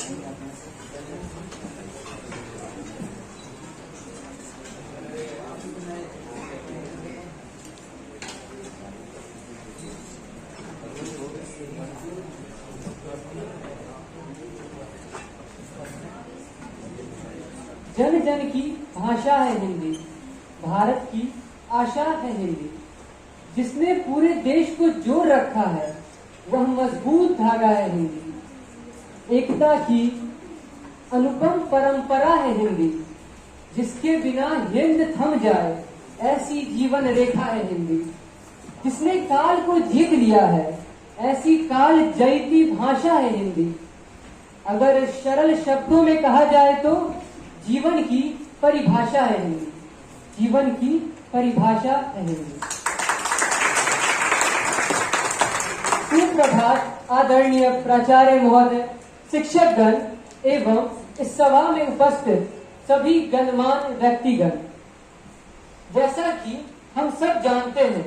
जन जन की भाषा है हिंदी, भारत की आशा है हिंदी। जिसने पूरे देश को जोड़ रखा है वह मजबूत धागा है हिंदी। एकता की अनुपम परंपरा है हिंदी, जिसके बिना हिंद थम जाए ऐसी जीवन रेखा है हिंदी। जिसने काल को जीत लिया है ऐसी काल जयती भाषा है हिंदी। अगर सरल शब्दों में कहा जाए तो जीवन की परिभाषा है हिंदी, जीवन की परिभाषा है हिंदी। सुप्रभात आदरणीय प्राचार्य महोदय, शिक्षकगण एवं इस सभा में उपस्थित सभी गणमान्य व्यक्तिगण। जैसा कि हम सब जानते हैं,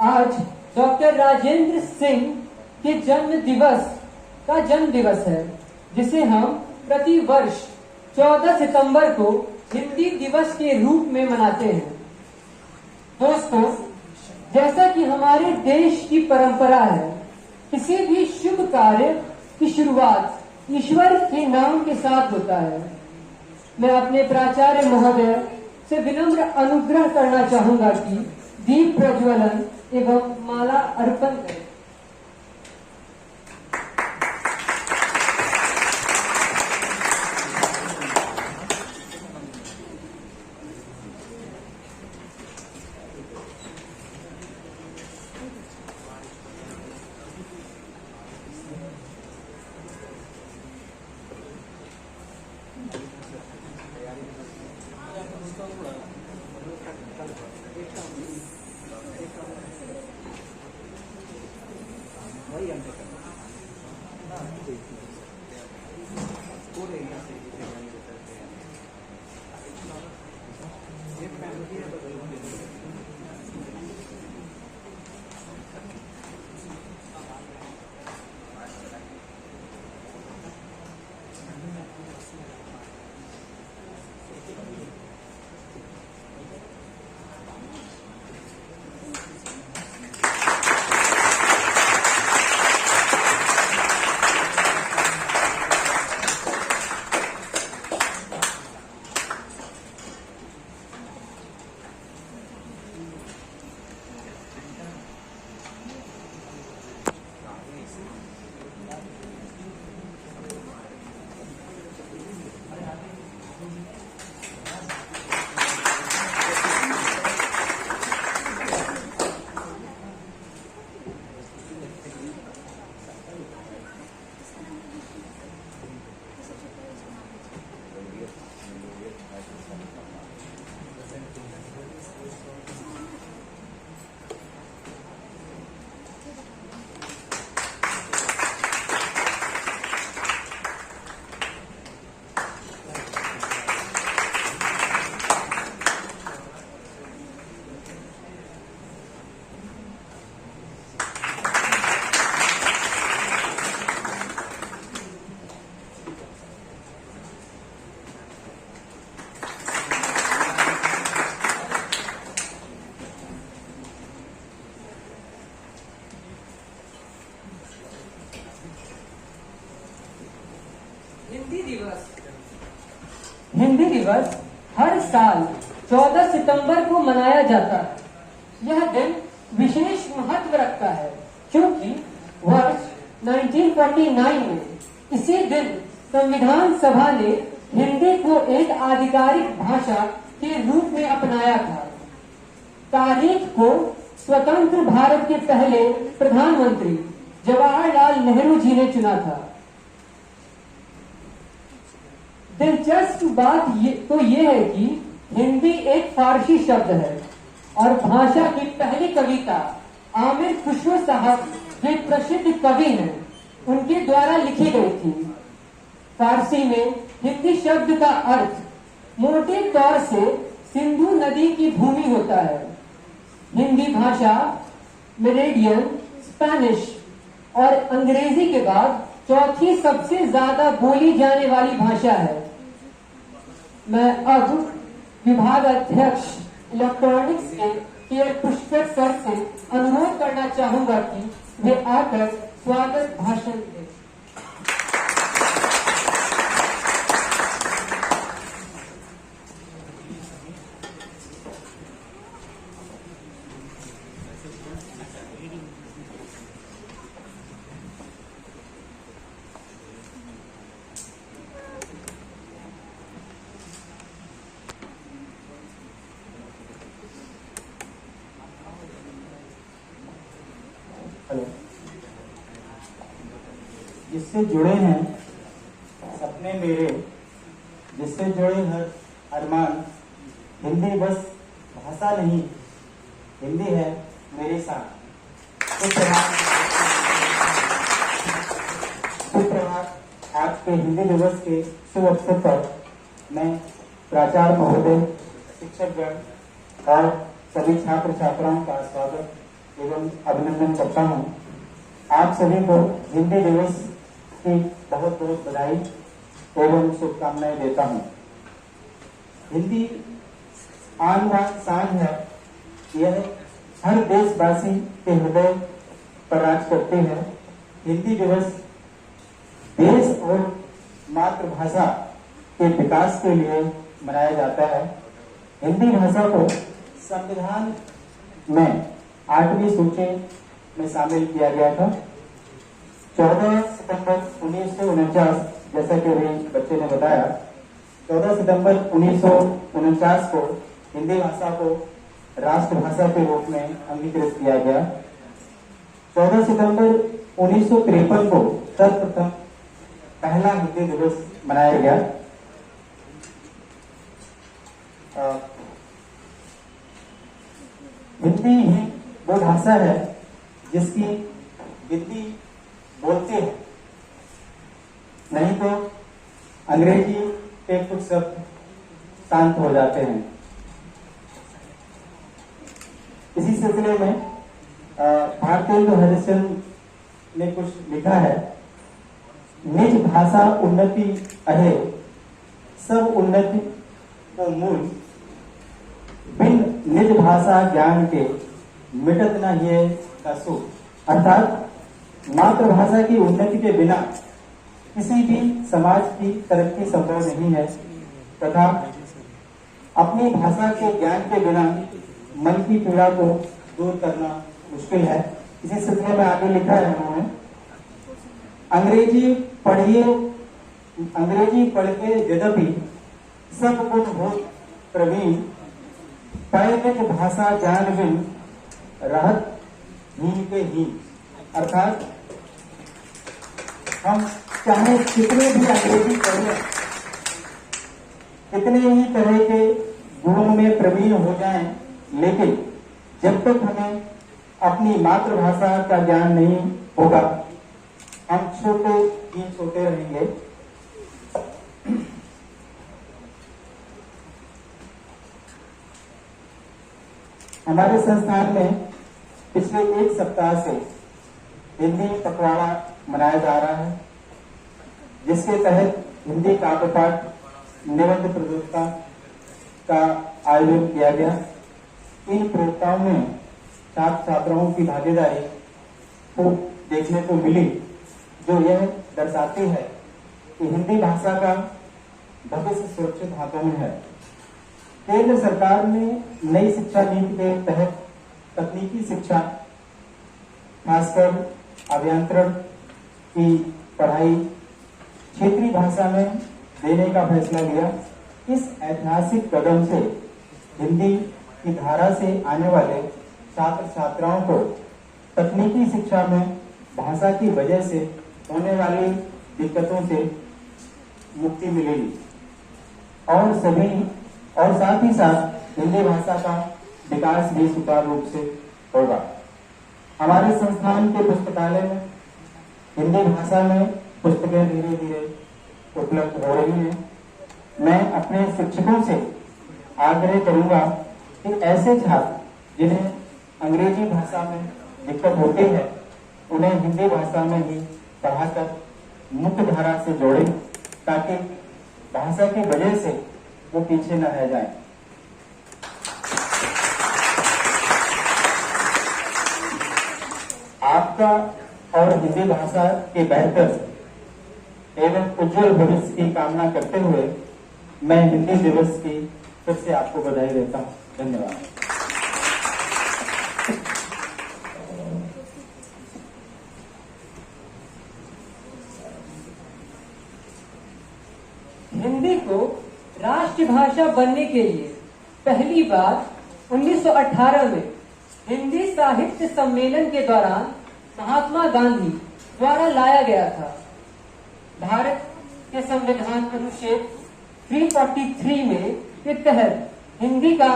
आज डॉक्टर राजेंद्र सिंह के जन्म दिवस है, जिसे हम प्रति वर्ष 14 सितंबर को हिंदी दिवस के रूप में मनाते हैं। दोस्तों, जैसा कि हमारे देश की परंपरा है, किसी भी शुभ कार्य की शुरुआत ईश्वर के नाम के साथ होता है। मैं अपने प्राचार्य महोदय से विनम्र अनुग्रह करना चाहूंगा कि दीप प्रज्वलन एवं माला अर्पण करें। हिंदी दिवस हर साल 14 सितंबर को मनाया जाता है। यह दिन विशेष महत्व रखता है क्योंकि वर्ष 1949 में इसी दिन संविधान सभा ने हिंदी को एक आधिकारिक भाषा के रूप में अपनाया था। तारीख को स्वतंत्र भारत के पहले प्रधानमंत्री जवाहरलाल नेहरू जी ने चुना था। दिलचस्प बात ये है कि हिंदी एक फारसी शब्द है और भाषा की पहली कविता आमिर खुसरो साहब जो प्रसिद्ध कवि हैं, उनके द्वारा लिखी गई थी। फारसी में हिंदी शब्द का अर्थ मोटे तौर से सिंधु नदी की भूमि होता है। हिंदी भाषा मेरिडियन, स्पेनिश और अंग्रेजी के बाद चौथी सबसे ज्यादा बोली जाने वाली भाषा है। मैं अब विभाग अध्यक्ष इलेक्ट्रॉनिक्स के पुष्कर सर से अनुरोध करना चाहूंगा कि वे आकर स्वागत भाषण दें। जिससे जुड़े हैं सपने मेरे, जिससे जुड़े हर अरमान, हिंदी बस भाषा नहीं, हिंदी है मेरे साथ। सुप्रभात। आज के हिंदी दिवस के शुभ अवसर पर मैं प्राचार्य महोदय, शिक्षकगण और सभी छात्र छात्राओं का स्वागत एवं अभिनंदन करता हूँ। आप सभी को हिंदी दिवस की बहुत बहुत बधाई एवं शुभकामनाएं देता हूँ। हिंदी आन बान शान है, यह हर देशवासी के हृदय पर राज करती है। हिंदी दिवस देश और मातृभाषा के विकास के लिए मनाया जाता है। हिंदी भाषा को संविधान में 8वीं सूची में शामिल किया गया था। 14 सितंबर 1949, जैसा कि अभी बच्चे ने बताया, 14 सितंबर 1949 को हिंदी भाषा को राष्ट्रभाषा के रूप में अंगीकृत किया गया। 14 सितंबर 1953 को सर्वप्रथम पहला हिंदी दिवस मनाया गया। हिंदी ही वो भाषा है जिसकी हिंदी बोलते हैं, नहीं तो अंग्रेजी के कुछ शब्द शांत हो जाते हैं। इसी सिलसिले में भारतेंदु हरिश्चंद्र ने कुछ लिखा है, निज भाषा उन्नति अहे, सब उन्नति को मूल, बिन निज भाषा ज्ञान के मिटत न ये का सुख। अर्थात मातृभाषा की उन्नति के बिना किसी भी समाज की तरक्की संभव नहीं है, तथा अपनी भाषा के ज्ञान के बिना मन की पीड़ा को दूर करना मुश्किल है। इसी सिलसिले में आगे लिखा है उन्होंने, अंग्रेजी पढ़ के यद्यपि सब गुण हो प्रवीण, पैनिक भाषा ज्ञान बिन रहत हीन के हीन। अर्थात हम चाहे कितने भी अंग्रेजी पढ़ें, कितने ही तरह के गुणों में प्रवीण हो जाएं, लेकिन जब तक हमें अपनी मातृभाषा का ज्ञान नहीं होगा, हम छोटे ही छोटे रहेंगे। हमारे संस्थान में पिछले 1 सप्ताह से हिंदी पखवाड़ा मनाया जा रहा है, जिसके तहत हिंदी काव्य पाठ, निबंध प्रतियोगिता का आयोजन किया गया। इन प्रतियोगिताओं में छात्र छात्राओं की भागीदारी को देखने को मिली, जो यह दर्शाती है कि हिंदी भाषा का भविष्य सुरक्षित हाथों में है। केंद्र सरकार ने नई शिक्षा नीति के तहत तकनीकी शिक्षा, खासकर अभियंत्रण की पढ़ाई क्षेत्रीय भाषा में देने का फैसला लिया। इस ऐतिहासिक कदम से हिंदी की धारा से आने वाले छात्र छात्राओं को तकनीकी शिक्षा में भाषा की वजह से होने वाली दिक्कतों से मुक्ति मिलेगी और साथ ही साथ हिंदी भाषा का विकास भी सुचारू रूप से होगा। हमारे संस्थान के पुस्तकालय में हिंदी भाषा में पुस्तकें धीरे धीरे उपलब्ध हो रही हैं। मैं अपने शिक्षकों से आग्रह करूंगा कि ऐसे छात्र जिन्हें अंग्रेजी भाषा में दिक्कत होती है, उन्हें हिंदी भाषा में ही पढ़ाकर मुख्य धारा से जोड़ें ताकि भाषा की वजह से वो पीछे न रह जाए। आपका और हिंदी भाषा के बेहतर एवं उज्जवल भविष्य की कामना करते हुए मैं हिंदी दिवस की फिर से आपको बधाई देता हूँ। धन्यवाद। हिंदी को राष्ट्रभाषा बनने के लिए पहली बार 1918 में हिंदी साहित्य सम्मेलन के दौरान महात्मा गांधी द्वारा लाया गया था। भारत के संविधान अनुच्छेद 343 में के तहत हिंदी का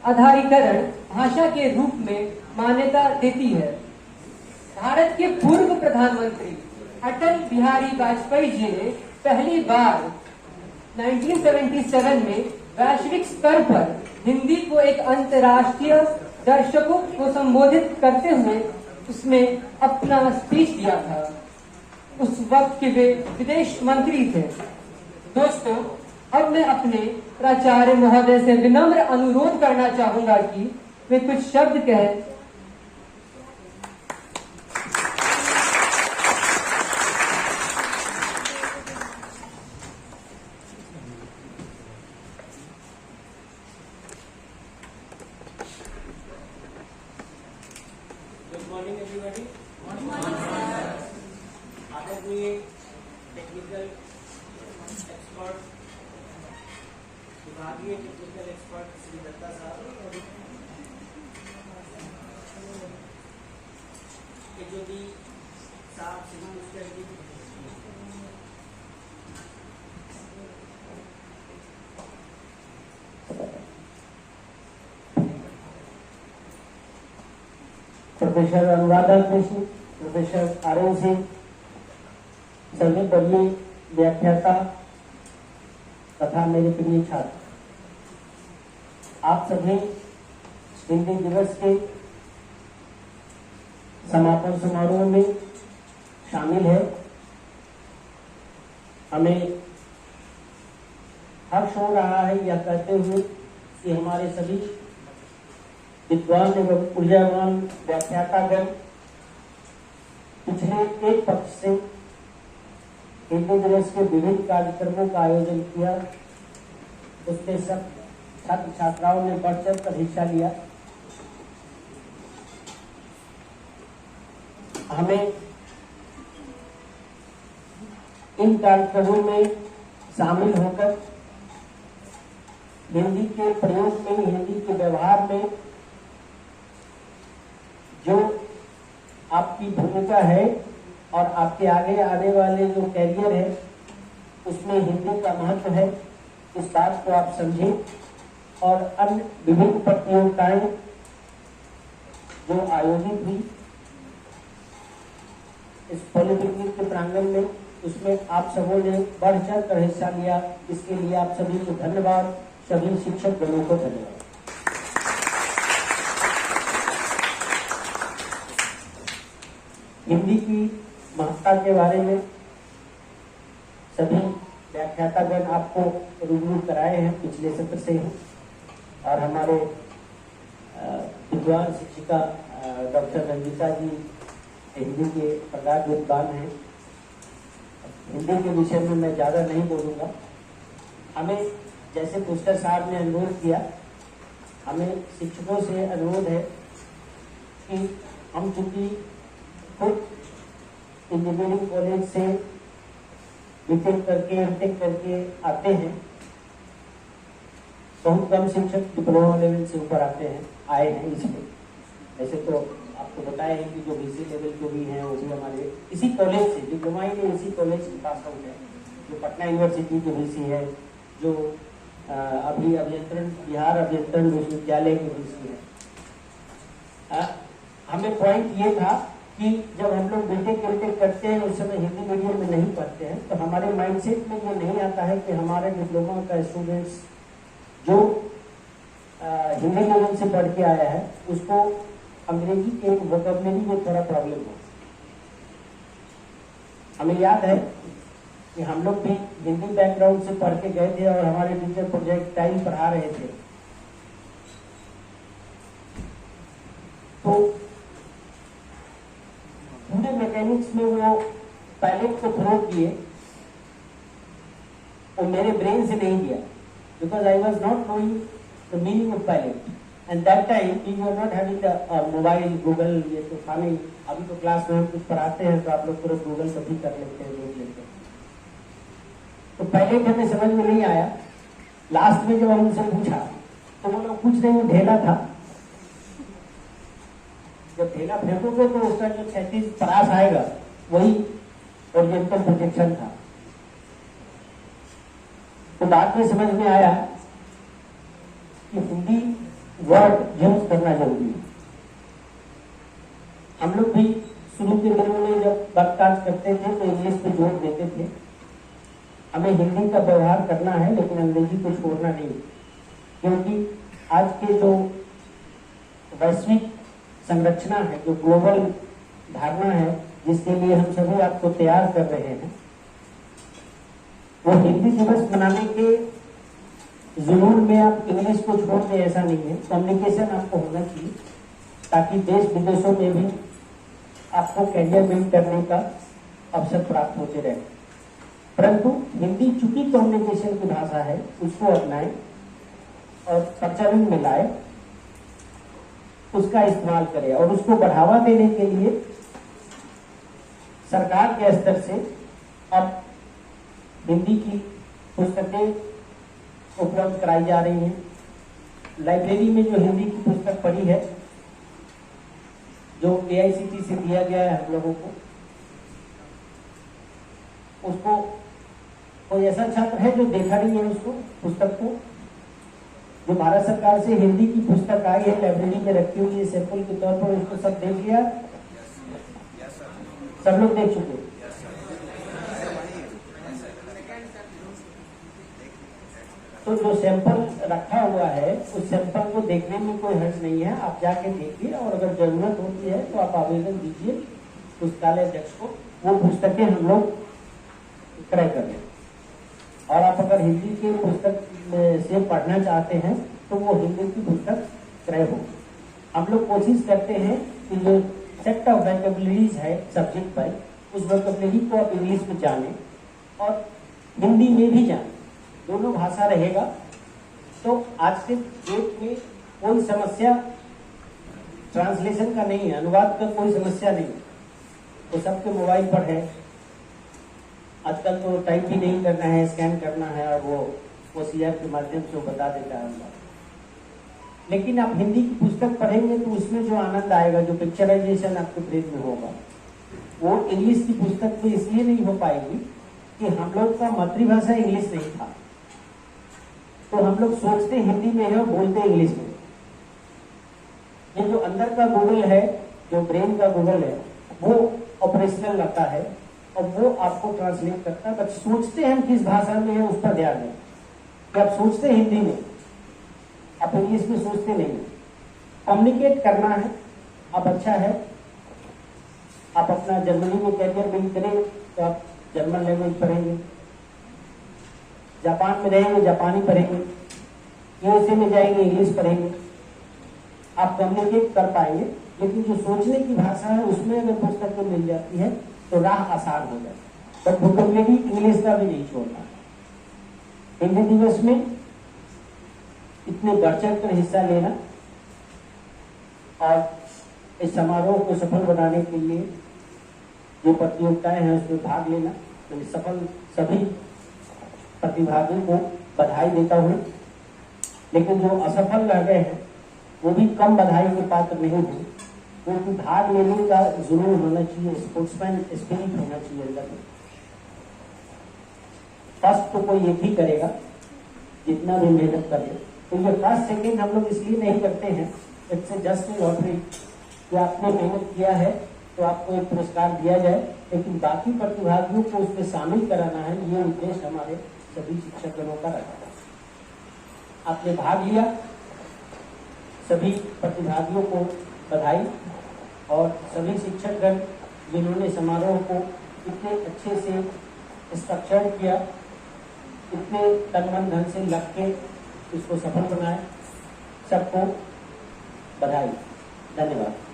आधारीकरण भाषा के रूप में मान्यता देती है। भारत के पूर्व प्रधानमंत्री अटल बिहारी वाजपेयी जी ने पहली बार 1977 में वैश्विक स्तर पर हिंदी को एक अंतर्राष्ट्रीय दर्शकों को संबोधित करते हुए उसमें अपना स्पीच दिया था। उस वक्त के वे विदेश मंत्री थे। दोस्तों, अब मैं अपने प्राचार्य महोदय से विनम्र अनुरोध करना चाहूंगा कि वे कुछ शब्द कहें। Good morning, everybody. आदरणीय टेक्निकल एक्सपर्ट, विभागीय टेक्निकल एक्सपर्ट श्री दत्ता साहब, केजोदी साहब, श्री मिस्टर जी, प्रोफेसर अनुराधा कृष्ण, प्रोफेसर आर्यन सिंह, सभी बड़ी व्याख्याता तथा मेरे प्रिय छात्र, आप सभी हिंदी दिवस के समापन समारोह में शामिल है। हमें हर्ष हो रहा है यह कहते हुए कि हमारे सभी विद्वान एवं ऊर्जावान व्याख्यातागण पिछले एक पक्ष से हिंदी दिवस के विभिन्न कार्यक्रमों का आयोजन किया। उसमें सब छात्र छात्राओं ने बढ़ चढ़ कर हिस्सा लिया। हमें इन कार्यक्रमों में शामिल होकर हिंदी के प्रयोग में, हिंदी के व्यवहार में जो आपकी भूमिका है और आपके आगे आने वाले जो कैरियर है उसमें हिंदी का महत्व है, इस बात को आप समझें। और अन्य विभिन्न प्रतियोगिताएं जो आयोजित हुई इस पॉलिटेक्निक के प्रांगण में, उसमें आप सबों ने बढ़ चढ़ कर हिस्सा लिया। इसके लिए आप सभी को धन्यवाद, सभी शिक्षक गणों को धन्यवाद। हिंदी की महत्ता के बारे में सभी व्याख्यातागण आपको रूबरू कराए हैं पिछले सत्र से ही, और हमारे विद्वान शिक्षिका डॉक्टर रंजीता जी हिंदी के प्रगाढ़ विद्वान हैं। हिंदी के विषय में मैं ज़्यादा नहीं बोलूँगा। हमें जैसे पुष्कर साहब ने अनुरोध किया, हमें शिक्षकों से अनुरोध है कि हम चूंकि खुद इंजीनियरिंग कॉलेज से बीटेक करके एमटेक करके आते हैं, बहुत कम शिक्षक डिप्लोमा लेवल से ऊपर आए हैं इसमें। वैसे तो आपको बताया है कि जो बीसी लेवल जो भी हैं वो भी हमारे इसी कॉलेज से, डिप्लोमा ही नहीं इसी कॉलेज से पास आउट है। जो पटना यूनिवर्सिटी की बीसी है, जो अभी अभियंत्रण बिहार अभियंत्रण विश्वविद्यालय की बीसी है। हमें पॉइंट ये था कि जब हम लोग बीटेक एमटेक करते हैं उस समय हिंदी मीडियम में नहीं पढ़ते हैं, तो हमारे माइंडसेट में ये नहीं आता है कि हमारे डिप्लोमा का स्टूडेंट्स जो हिंदी मीडियम से पढ़ के आया है उसको अंग्रेजी के वोकैबुलरी में थोड़ा प्रॉब्लम हो। हमें याद है कि हम लोग भी हिंदी बैकग्राउंड से पढ़ के गए थे और हमारे टीचर प्रोजेक्टाइल पढ़ा रहे थे। तो पूरे मैकेनिक्स में वो पायलट को थ्रो किए, वो मेरे ब्रेन से नहीं किया, because I was not knowing the meaning of pilot and that time we are not having the mobile Google, ये तो था नहीं। अभी तो क्लास में कुछ पढ़ाते हैं तो आप लोग तुरंत गूगल कभी कर लेते हैं, देख लेते हैं। तो पायलट हमें समझ में नहीं आया। लास्ट में जब हम उनसे पूछा तो वो लोग कुछ नहीं, वो ढेला था। जब ढेला फेंकोगे तो उसका जो 36 परास आएगा वही ओरिजेंटल प्रोजेक्शन था। तो बाद में समझ में आया कि हिंदी वर्ड यूज करना जरूरी है। हम लोग भी शुरू के दिनों में जब बात करते थे तो इंग्लिश पे जोर देते थे। हमें हिंदी का व्यवहार करना है लेकिन अंग्रेजी को छोड़ना नहीं, क्योंकि आज के जो वैश्विक संरचना है, जो ग्लोबल धारणा है जिसके लिए हम सभी आपको तैयार कर रहे हैं, वो हिंदी दिवस मनाने के जुनून में आप इंग्लिश को छोड़ दें ऐसा नहीं है। कम्युनिकेशन आपको होना चाहिए ताकि देश विदेशों में भी आपको करियर बिल्ड करने का अवसर प्राप्त होते रहे। परंतु हिंदी चूंकि कम्युनिकेशन की भाषा है, उसको अपनाएं और प्रचलन में लाए, उसका इस्तेमाल करें और उसको बढ़ावा देने के लिए सरकार के स्तर से अब हिंदी की पुस्तकें उपलब्ध कराई जा रही हैं। लाइब्रेरी में जो हिंदी की पुस्तक पढ़ी है, जो AICTE से दिया गया है हम लोगों को, उसको कोई ऐसा छात्र है जो देखा नहीं है उसको पुस्तक को? जो भारत सरकार से हिंदी की पुस्तक आई है, लाइब्रेरी में रखी हुई है सैंपल के तौर पर, उसको सब देख लिया? सब लोग देख चुके? तो जो सैंपल रखा हुआ है उस सैंपल को देखने में कोई हर्ज नहीं है, आप जाके देखिए और अगर जरूरत होती है तो आप आवेदन दीजिए पुस्तकालय अध्यक्ष को, वो पुस्तकें हम लोग क्रय कर लें। और आप अगर हिंदी के पुस्तक से पढ़ना चाहते हैं तो वो हिंदी की पुस्तक क्रय हो। हम लोग कोशिश करते हैं कि जो सेट ऑफ वोकैबुलरीज है सब्जेक्ट पर, उस वोकैबुलरी को आप इंग्लिश में जानें और हिंदी में भी जानें, दोनों भाषा रहेगा। तो आज के डेट में कोई समस्या ट्रांसलेशन का नहीं है, अनुवाद का कोई समस्या नहीं है, तो सबके मोबाइल पर है। आजकल तो टाइप भी नहीं करना है, स्कैन करना है और वो OCR के माध्यम से वो बता देता है। लेकिन आप हिंदी की पुस्तक पढ़ेंगे तो उसमें जो आनंद आएगा, जो पिक्चराइजेशन आपके ब्रेन में होगा, वो इंग्लिश की पुस्तक में इसलिए नहीं हो पाएगी कि हम लोग का मातृभाषा इंग्लिश नहीं था। तो हम लोग सोचते हिंदी में है और बोलते इंग्लिश में। ये जो अंदर का गूगल है, जो ब्रेन का गूगल है, वो ऑपरेशनल रहता है और वो आपको ट्रांसलेट करता है। बट सोचते हम किस भाषा में है उस पर ध्यान दें कि आप सोचते हिंदी में, आप इंग्लिश में सोचते नहीं। कम्युनिकेट करना है, अब अच्छा है आप अपना जर्मनी में कैरियर बिल्ड करें तो आप जर्मन लैंग्वेज पढ़ेंगे, जापान में रहेंगे जापानी पढ़ेंगे, USA में जाएंगे इंग्लिश पढ़ेंगे, आप कम्युनिकेट कर पाएंगे। लेकिन जो सोचने की भाषा है उसमें अगर पुस्तकें मिल जाती है तो राह आसान हो जाती है। बट वोकैबुलरी इंग्लिश का भी नहीं छोड़ना। हिंदी दिवस में इतने बढ़ चढ़ कर हिस्सा लेना और इस समारोह को सफल बनाने के लिए जो प्रतियोगिताएं हैं उसमें भाग लेना, मैंने सफल सभी प्रतिभागियों को बधाई देता हूँ। लेकिन जो असफल रह गए हैं वो भी कम बधाई के पात्र नहीं है, क्योंकि भाग लेने का जुनून होना चाहिए, स्पोर्ट्समैन स्पिरिट होना चाहिए अंदर में। फर्स्ट तो कोई एक ही करेगा जितना भी मेहनत कर ले। तो ये फर्स्ट सेकेंड हम लोग इसलिए नहीं करते हैं, इट्स जस्ट लॉटरी कि आपने मेहनत किया है तो आपको एक पुरस्कार दिया जाए, लेकिन बाकी प्रतिभागियों को उसमें शामिल कराना है, ये उद्देश्य हमारे सभी शिक्षकगणों का रखा है। आपने भाग लिया, सभी प्रतिभागियों को बधाई और सभी शिक्षकगण जिन्होंने समारोह को इतने अच्छे से स्ट्रक्चर किया, इतने तन मन धन से लग के इसको सफल बनाए। सबको बधाई, धन्यवाद।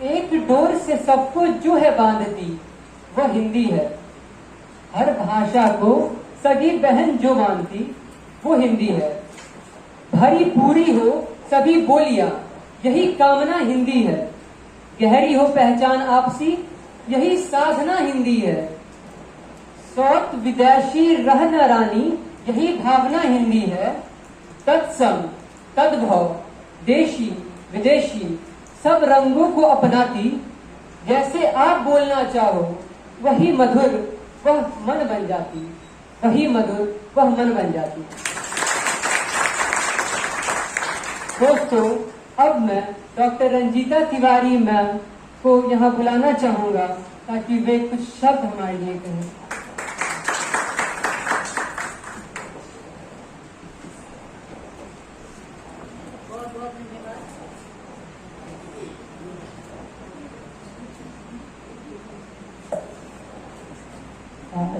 एक डोर से सबको जो है बांधती वह हिंदी है। हर भाषा को सगी बहन जो मानती वो हिंदी है। भरी पूरी हो सभी बोलियां यही कामना हिंदी है। गहरी हो पहचान आपसी यही साधना हिंदी है। सौत विदेशी रह न रानी यही भावना हिंदी है। तत्सम तद्भव देशी विदेशी सब रंगों को अपनाती जैसे आप बोलना चाहो वही मधुर वह मन बन जाती, वही मधुर वह मन बन जाती। दोस्तों, अब मैं डॉक्टर रंजीता तिवारी मैम को यहाँ बुलाना चाहूंगा ताकि वे कुछ शब्द हमारे लिए कहें। बहुत बहुत धन्यवाद।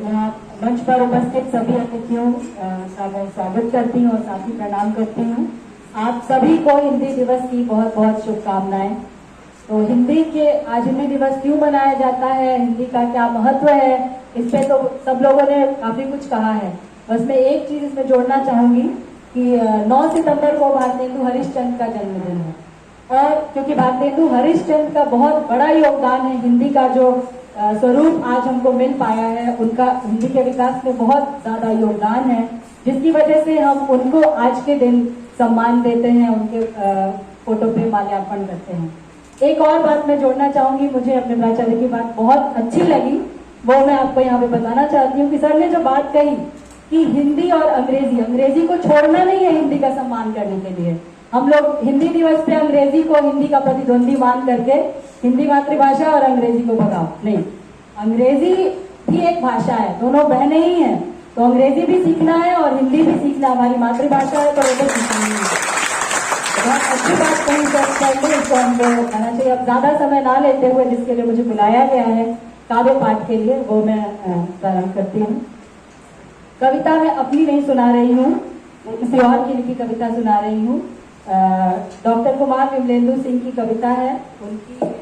यहाँ मंच पर उपस्थित सभी अतिथियों का मैं स्वागत करती हूँ और साथ ही प्रणाम करती हूँ। आप सभी को हिंदी दिवस की बहुत बहुत शुभकामनाएं। तो हिंदी के आज हिंदी दिवस क्यों मनाया जाता है, हिंदी का क्या महत्व है, इस पे तो सब लोगों ने काफी कुछ कहा है। बस मैं एक चीज इसमें जोड़ना चाहूंगी कि 9 सितंबर को भारतेंदु हरिश्चंद्र का जन्मदिन है और क्योंकि भारतेंदु हरिश्चंद्र का बहुत बड़ा योगदान है, हिंदी का जो स्वरूप आज हमको मिल पाया है, उनका हिंदी के विकास में बहुत ज्यादा योगदान है, जिसकी वजह से हम उनको आज के दिन सम्मान देते हैं, उनके फोटो पे माल्यार्पण करते हैं। एक और बात मैं जोड़ना चाहूंगी, मुझे अपने प्राचार्य की बात बहुत अच्छी लगी, वो मैं आपको यहाँ पे बताना चाहती हूँ कि सर ने जो बात कही कि हिंदी और अंग्रेजी को छोड़ना नहीं है हिंदी का सम्मान करने के लिए। हम लोग हिंदी दिवस पे अंग्रेजी को हिंदी का प्रतिद्वंदी मान करके हिंदी मातृभाषा और अंग्रेजी को भगाओ नहीं, अंग्रेजी भी एक भाषा है, दोनों बहनें ही हैं, तो अंग्रेजी भी सीखना है और हिंदी भी सीखना हमारी मातृभाषा है, तो वो भी सीखनी है। बहुत अच्छी बात कही सर, इसको हमको कहना चाहिए। अब ज्यादा समय ना लेते हुए जिसके लिए मुझे बुलाया गया है काव्य पाठ के लिए, वो मैं प्रारंभ करती हूँ। कविता मैं अपनी नहीं सुना रही हूँ, किसी और की लिखी कविता सुना रही हूँ। डॉक्टर कुमार विमलेंदु सिंह की कविता है, उनकी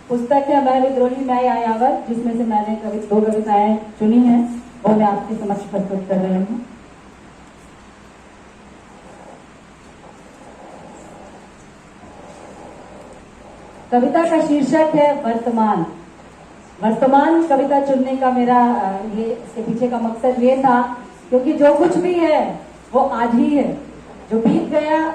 पुस्तक है मैं विद्रोही मैं यायावर, जिसमें से मैंने 2 कविताएं चुनी हैं, वो मैं आपके समक्ष प्रस्तुत कर रही हूँ। कविता का शीर्षक है वर्तमान। वर्तमान कविता चुनने का मेरा ये इसके पीछे का मकसद ये था क्योंकि जो कुछ भी है वो आज ही है, जो बीत गया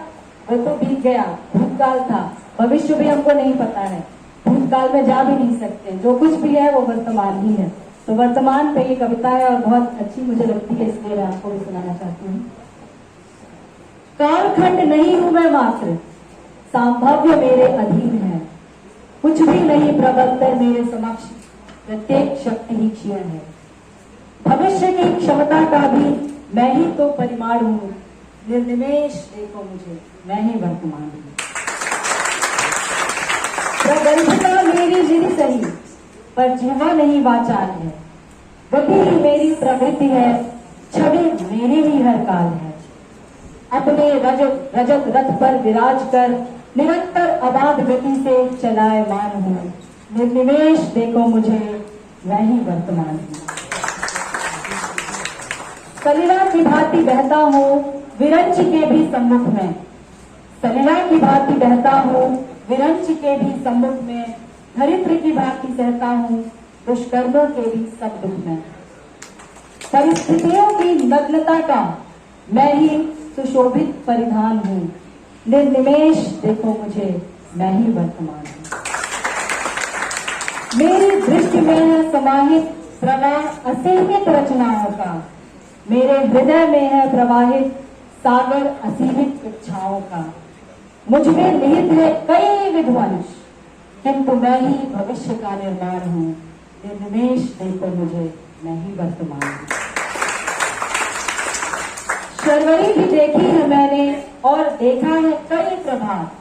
वो तो बीत गया, भूतकाल था, भविष्य भी हमको नहीं पता है, भूतकाल में जा भी नहीं सकते, जो कुछ भी है वो वर्तमान ही है। तो वर्तमान पे ये कविता है और बहुत अच्छी मुझे लगती है, इसलिए मैं आपको भी सुनाना चाहती हूँ। कालखंड नहीं हूं मैं मात्र, संभव्य मेरे अधीन है, कुछ भी नहीं प्रबंधन मेरे समक्ष, प्रत्येक शक्ति ही क्षीण है। भविष्य की क्षमता का भी मैं ही तो परिमाण हूँ, निर्निमेष देखो मुझे, मैं ही वर्तमान हूँ। प्रगल्भता मेरी जिन सही, पर जीवा नहीं वाचाल है, गति ही मेरी प्रवृत्ति है, छवि मेरी ही हर काल है। अपने रजत रथ पर विराज कर निरंतर अबाध गति से चलायमान हूँ, निर्निमेष देखो मुझे, मैं ही वर्तमान हूँ। सलिला की भांति बहता हूँ विरंच के भी सम्मुख में, सलिला की भांति बहता हूँ विरंच के भी सम्मुख में, धरित्र की भांति सहता हूँ दुष्कर्मों के भी सब दुख में। परिस्थितियों की नग्नता का मैं ही सुशोभित परिधान हूँ, निर्निमेष देखो मुझे, मैं ही वर्तमान हूँ। मेरी दृष्टि में है समाहित प्रवाह असीमित रचनाओं का, मेरे हृदय में है प्रवाहित सागर असीमित इच्छाओं का। मुझ में निहित है कई विध्वंस, किंतु मैं ही भविष्य का निर्माण हूँ, निर्निमेष देखो मुझे, मैं ही वर्तमान हूँ। शर्वरी भी देखी है मैंने और देखा है कई प्रभात,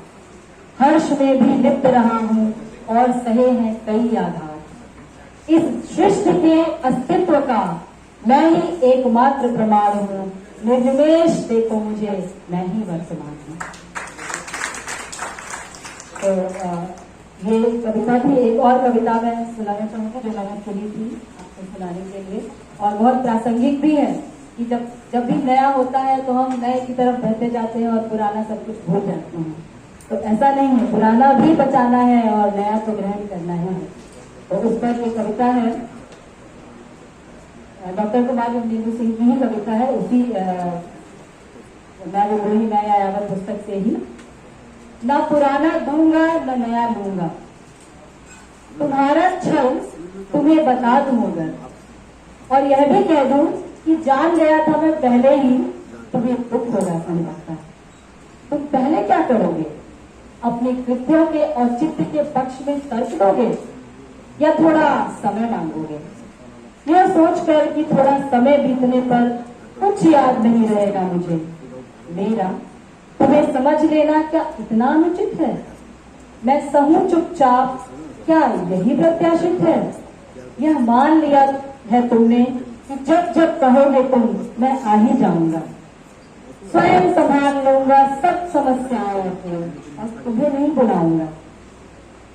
हर्ष में भी लिप्त रहा हूँ और सहे हैं कई आघात। इस सृष्टि के अस्तित्व का मैं ही एकमात्र प्रमाण हूँ, निर्निमेष देखो मुझे, मैं ही वर्तमान हूँ। तो ये कविता थी। एक और कविता मैं सुनाना चाहूंगी जो मैंने चुनी थी आपको सुनाने के लिए, और बहुत प्रासंगिक भी है कि जब भी नया होता है तो हम नए की तरफ बढ़ते जाते हैं और पुराना सब कुछ भूल जाते हैं। तो ऐसा नहीं है, पुराना भी बचाना है और नया तो ग्रहण करना है। तो उस पर ये कविता है, डॉक्टर कुमार नीलू सिंह की ही कविता है, उसी मैं वो ही मैं यावत पुस्तक से ही। ना पुराना दूंगा न नया लूंगा, तुम्हारा छल तुम्हें बता दूं मगर, और यह भी कह दूं कि जान गया था मैं पहले ही, तुम्हें दुख होगा समझाता। तुम पहले क्या करोगे? अपने कृत्यों के औचित्य के पक्ष में तर्क दोगे या थोड़ा समय मांगोगे, यह सोचकर कि थोड़ा समय बीतने पर कुछ याद नहीं रहेगा मुझे मेरा, तुम्हें समझ लेना क्या इतना अनुचित है? मैं सहूं चुपचाप, क्या यही प्रत्याशित है? यह मान लिया है तुमने कि जब जब कहोगे तुम, मैं आ ही जाऊंगा, स्वयं संभाल लूंगा सब समस्याओं को और तुम्हें नहीं बुलाऊंगा।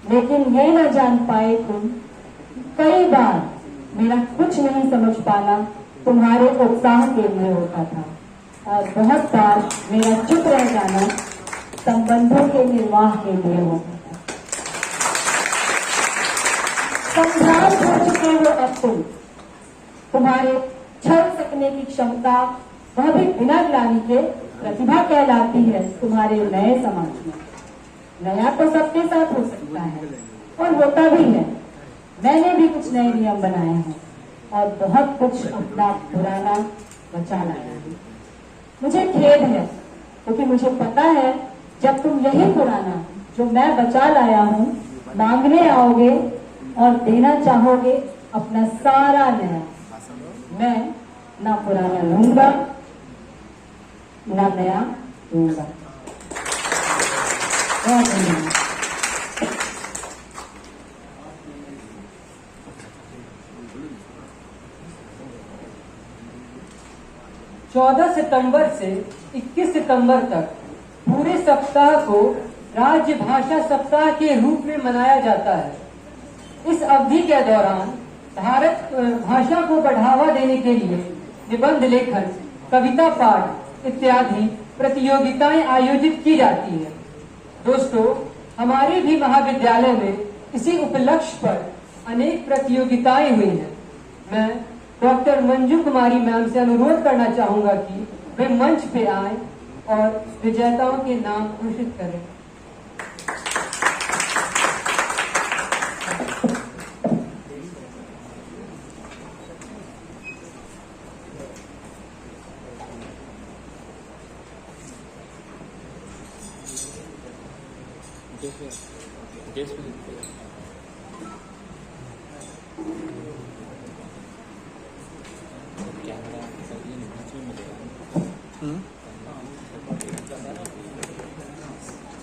लेकिन ये न जान पाए तुम, कई बार मेरा कुछ नहीं समझ पाना तुम्हारे उत्साह के लिए होता था, और बहुत बार मेरा चुप रह जाना संबंधों के निर्वाह के लिए होता था। संभ्रांत हो चुके हो अब तुम, तुम्हारे छल सकने की क्षमता वह भी बिना ग्लानि के प्रतिभा कहलाती है तुम्हारे नए समाज में। नया तो सबके साथ हो सकता है और होता भी है। मैंने भी कुछ नए नियम बनाए हैं और बहुत कुछ अपना पुराना बचा लाया है। मुझे खेद है क्योंकि मुझे पता है जब तुम यही पुराना जो मैं बचा लाया हूँ मांगने आओगे और देना चाहोगे अपना सारा नया, मैं ना पुराना लूंगा ना नया दूंगा। बहुत धन्यवाद। 14 सितंबर से 21 सितंबर तक पूरे सप्ताह को राज्य भाषा सप्ताह के रूप में मनाया जाता है। इस अवधि के दौरान भारत भाषा को बढ़ावा देने के लिए निबंध लेखन, कविता पाठ इत्यादि प्रतियोगिताएं आयोजित की जाती है। दोस्तों, हमारे भी महाविद्यालय में इसी उपलक्ष्य पर अनेक प्रतियोगिताएं हुई हैं। मैं डॉक्टर मंजू कुमारी मैम से अनुरोध करना चाहूंगा कि वे मंच पे आएं और विजेताओं के नाम घोषित करें।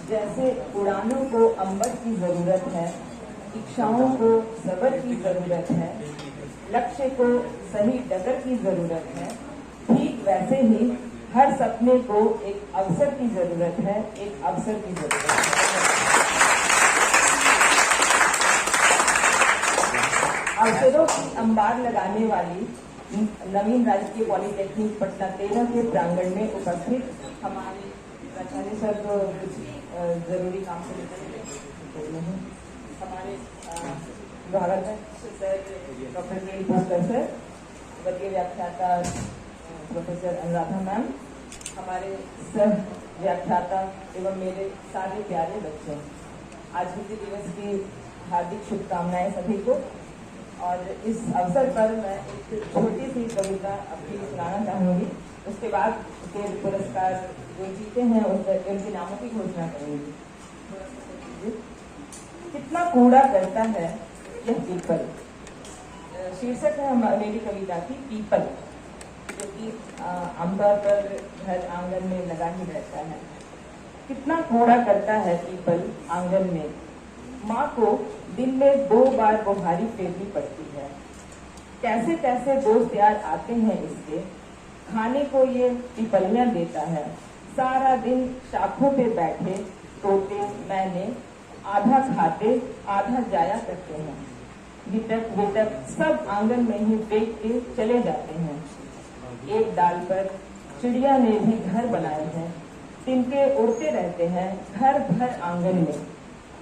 जैसे उड़ानों को अंबर की जरूरत है, इच्छाओं को सबर की जरूरत है, लक्ष्य को सही डगर की जरूरत है, ठीक वैसे ही हर सपने को एक अवसर की जरूरत है, एक अवसर की जरूरत है। अवसरों की अंबार लगाने वाली नवीन राजकीय पॉलिटेक्निक पटना 13 के प्रांगण में उपस्थित हमारे प्राचार्य सर को कुछ जरूरी काम से नहीं, हमारे विभागाध्यक्ष सर डॉक्टर के भास्कर सर, वरीय व्याख्याता प्रोफेसर अनुराधा मैम, हमारे सह व्याख्याता एवं मेरे सारे प्यारे बच्चों, आज हिंदी दिवस की हार्दिक शुभकामनाएं सभी को। और इस अवसर पर मैं एक छोटी सी कविता अपनी सुनाना चाहूंगी। उसके बाद के पुरस्कार जो जीते हैं उनके नामों की घोषणा करूंगी। कितना कूड़ा करता है यह पीपल, शीर्षक है मेरी कविता की पीपल, जो कि आमतौर पर घर आंगन में लगा ही रहता है। कितना कूड़ा करता है पीपल आंगन में। माँ को दिन में 2 बार बुहारी फेरनी पड़ती है। कैसे कैसे दोस्त यार आते हैं इसके, खाने को ये पिपलियाँ देता है। सारा दिन शाखों पे बैठे तोते मैंने आधा खाते आधा जाया करते हैं। गिटक विटक सब आंगन में ही फेंक के चले जाते हैं। एक डाल पर चिड़िया ने भी घर बनाए हैं। तिनके उड़ते रहते हैं घर भर आंगन में।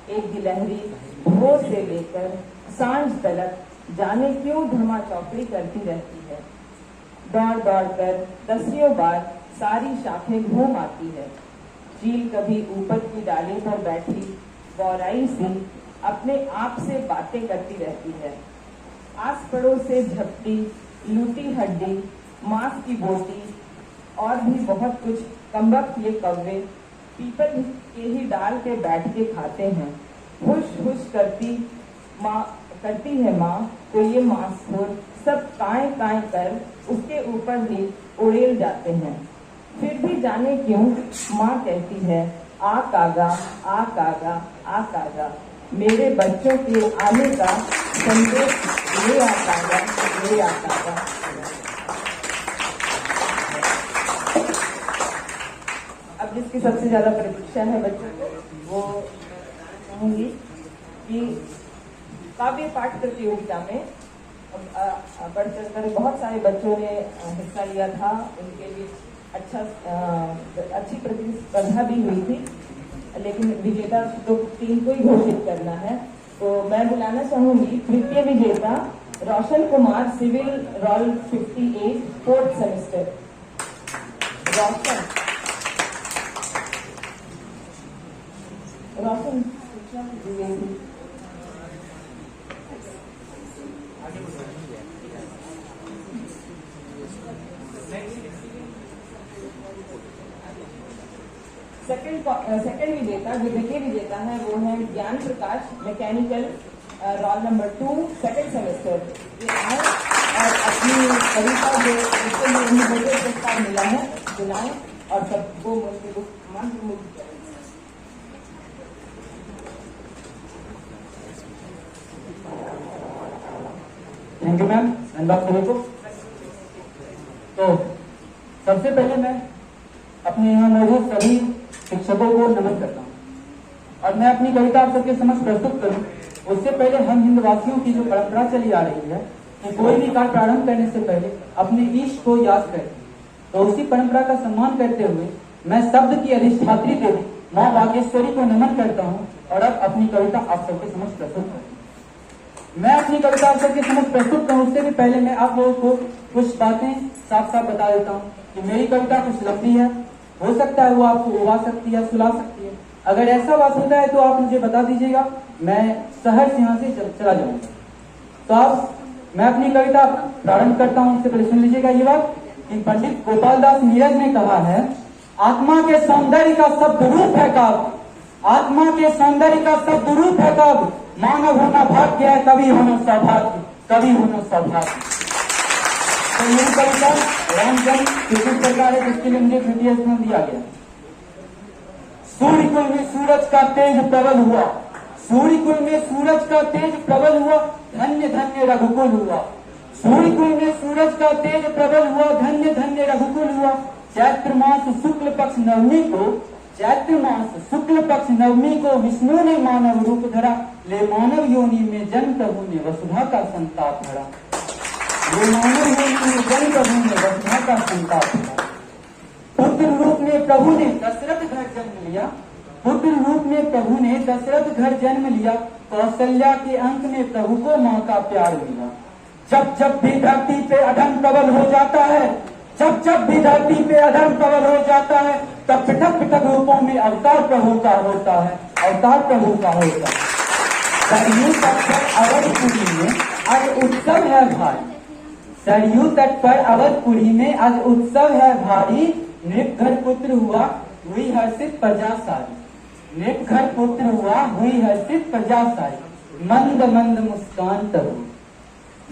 एक गिलहरी भोर से लेकर सांझ तलक जाने क्यों धमा चौकड़ी करती रहती है। दौड़ दौड़ कर 10 बार सारी शाखें घूम आती है। चील कभी ऊपर की डाली पर बैठी बौराई सी अपने आप से बातें करती रहती है। आस पड़ोस से झपटी लूटी हड्डी मांस की बोटी और भी बहुत कुछ कमबख्त ये कौवे पीपल के ही डाल पे बैठ के खाते हैं। हुश हुश करती है माँ तो ये मांसखोर सब काएं काएं कर उसके ऊपर ही उड़ेल जाते हैं। फिर भी जाने क्यों माँ कहती है आ कागा आ कागा आ कागा, मेरे बच्चों के आने का संदेश ले आ कागा ले आ कागा। अब जिसकी सबसे ज्यादा प्रतीक्षा है बच्चों को, वो कहूंगी कि काव्य पाठ प्रतियोगिता में बढ़ चढ़कर बहुत सारे बच्चों ने हिस्सा लिया था। उनके लिए अच्छी प्रतिस्पर्धा भी हुई थी, लेकिन विजेता तो 3 को ही घोषित करना है। तो मैं बुलाना चाहूंगी तृतीय विजेता Roshan Kumar, civil roll 58, 4th semester. Roshan second विजेता जो द्वितीय विजेता है वो है Gyan Prakash, mechanical, roll number 2, 2nd semester. ये आए और अपनी कविता जो जिसके लिए उन्हें बजट पुरस्कार मिला है बुलाएं और सबको मंत्रमुग्ध करें। थैंक यू मैम, धन्यवाद सभी को। तो सबसे पहले मैं अपने यहाँ मौजूद सभी शिक्षकों को नमन करता हूँ और मैं अपनी कविता आप सबके समक्ष प्रस्तुत करूँ। उससे पहले हम हिंदवासियों की जो परंपरा चली आ रही है कि कोई भी कार्य प्रारंभ करने से पहले अपने ईष्ट को याद करें, तो उसी परंपरा का सम्मान करते हुए मैं शब्द की अधिष्ठात्री देवी माँ बागेश्वरी को नमन करता हूँ और अब अपनी कविता आप सबके समक्ष प्रस्तुत करूँ। मैं अपनी कविता आप सबके समक्ष प्रस्तुत करूँ उससे भी पहले मैं आप लोगों को कुछ बातें साफ साफ बता देता हूँ कि मेरी कविता कुछ लंबी है, हो सकता है वो आपको उबा सकती है, सुला सकती है। अगर ऐसा बात होता है तो आप मुझे बता दीजिएगा, मैं शहर से यहाँ से चला जाऊंगा। तो आप मैं अपनी कविता प्रारंभ करता हूँ। उससे पहले सुन लीजिएगा ये बात कि पंडित गोपाल दास नीरज ने कहा है, आत्मा के सौंदर्य का शब्द रूप है काव्य, आत्मा के सौंदर्य का शब्द रूप है काव्य, मानव होना भाग्य है, कभी होना सौभाग्य, कभी होना सौभाग्य। तो मेरी कविता रामचंद्र किशोर सरकार है जिसके लिए मुझे 50 स्थान दिया गया। सूर्यकुल में सूरज का तेज प्रबल हुआ, सूर्यकुल में सूरज का तेज प्रबल हुआ, धन्य धन्य रघुकुल हुआ। सूर्यकुल में सूरज का तेज प्रबल हुआ, धन्य धन्य रघुकुल हुआ। चैत्र मास शुक्ल पक्ष नवमी को, चैत्र मास शुक्ल पक्ष नवमी को विष्णु ने मानव रूप धरा, ले मानव योनि में जन्म प्रभु ने वसुधा का संताप धरा। ले मानव योनि में जन्म प्रभु ने वसुधा का संताप धरा। पुत्र रूप में प्रभु ने दशरथ घर जन्म लिया, पुत्र रूप में प्रभु ने दशरथ घर जन्म लिया। कौशल्या के अंक में प्रभु को माँ का प्यार मिला। जब जब भी धरती पे अधर्म प्रबल हो जाता है, जब जब भी धरती पे अधर्म प्रबल हो जाता है, तब पृथक पृथक रूपों में अवतार प्रभु का होता है, अवतार प्रभु का होता है। सरयू तट पर अवधपुरी में आज उत्सव है भारी, सरयू तट पर अवधपुरी में आज उत्सव है भारी। नृपघर पुत्र हुआ हुई हर्षित प्रजा सारी, नृपघर पुत्र हुआ हुई हर्षित प्रजा सारी। मंद मंद मुस्कान प्रभु,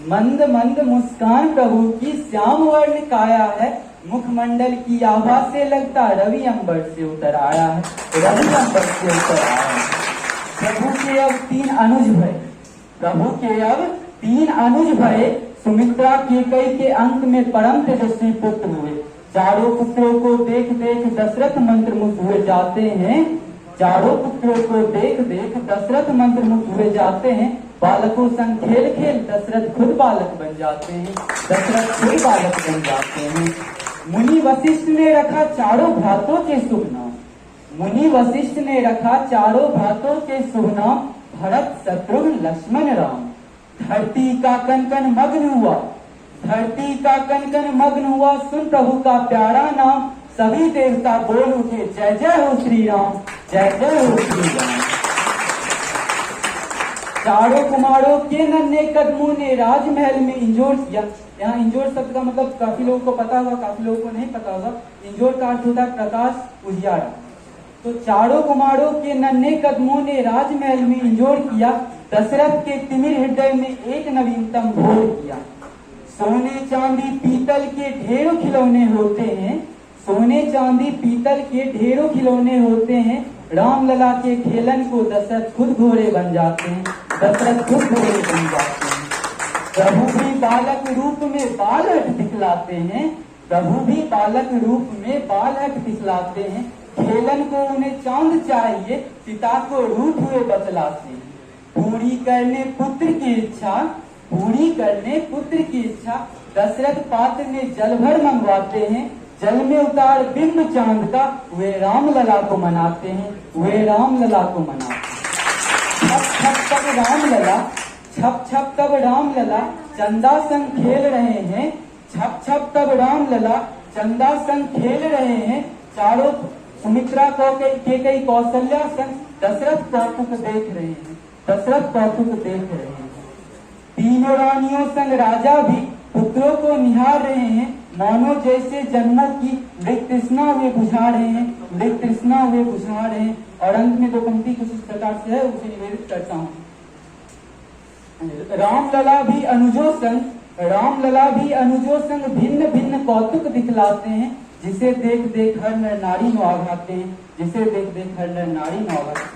मंद मंद मुस्कान प्रभु की, श्याम वर्ण काया है मुखमंडल की आभा से लगता रवि अंबर से उतर आया है, रवि अंबर से उतर आया है। प्रभु के अब 3 अनुज भय, प्रभु के अब 3 अनुज भय, सुमित्रा केकई के अंक में परम तेजस्वी पुत्र हुए। चारों पुत्रों को देख देख दशरथ मंत्रमुग्ध हुए जाते हैं, चारों पुत्रों को देख देख दशरथ मंत्रमुग्ध हुए जाते हैं। बालकों संग खेल खेल दशरथ खुद बालक बन जाते हैं, दशरथ खुद बालक बन जाते हैं। मुनि वशिष्ठ ने रखा चारों भ्रातों के शुभ नाम, मुनि वशिष्ठ ने रखा चारों भ्रातों के शुभ नाम, भरत शत्रुघ्न लक्ष्मण राम। धरती का कन कन मग्न हुआ, धरती का कन कन मग्न हुआ, सुन प्रभु का प्यारा नाम। सभी देवता बोल उठे जय जय हो श्री राम, जय जय हो श्री राम। चारों कुमारों के नन्हे कदमों ने राजमहल में इंजोर किया। यहाँ इंजोर शब्द का मतलब काफी लोगों को पता होगा, काफी लोगों को नहीं पता होगा। इंजोर का अर्थ होता है प्रकाश, उजियारा। तो चारों कुमारों के नन्हे कदमों ने राजमहल में इंजोर किया, दशरथ के तिमिर हृदय में एक नवीनतम भोर किया। सोने चांदी पीतल के ढेरों खिलौने होते हैं, सोने चांदी पीतल के ढेरों खिलौने होते हैं। राम लला के खेलन को दशरथ खुद घोड़े बन जाते हैं, दशरथ खुद घोड़े बन जाते हैं। प्रभु भी बालक रूप में बालक दिखलाते हैं, प्रभु भी बालक रूप में बालक दिखलाते हैं। खेलन को उन्हें चांद चाहिए, पिता को रूठ हुए बतलाते हैं। पूरी करने पुत्र की इच्छा, पूरी करने पुत्र की इच्छा, दशरथ पात्र ने जल भर मंगवाते हैं। जल में उतार बिंब चांद का, वे राम लला को मनाते हैं, वे राम लला को मनाते हैं। छप छप तब राम लला, छप छप तब राम लला, चंदा संग खेल रहे हैं। छप छप तब राम लला, चंदा संग खेल रहे हैं। चारों सुमित्रा केकई कौशल्या संग दशरथ कौतुक देख रहे हैं, दशरथ कौतुक देख रहे हैं। तीनों रानियों संग राजा भी पुत्रों को निहार रहे हैं। मानो जैसे जन्मों की मृग तृष्णा वे बुझा रहे हैं, मृग तृष्णा वे बुझा रहे हैं। और अंत में 2 पंक्ति कुछ इस प्रकार से है, उसे निवेदित करता हूँ। राम लला भी अनुजो संग, राम लला भी अनुजो संग भिन्न भिन्न कौतुक दिखलाते हैं। जिसे देख देख हर नर नारी नो आघाते हैं, जिसे देख देख हर नर नारी नो आघाते हैं।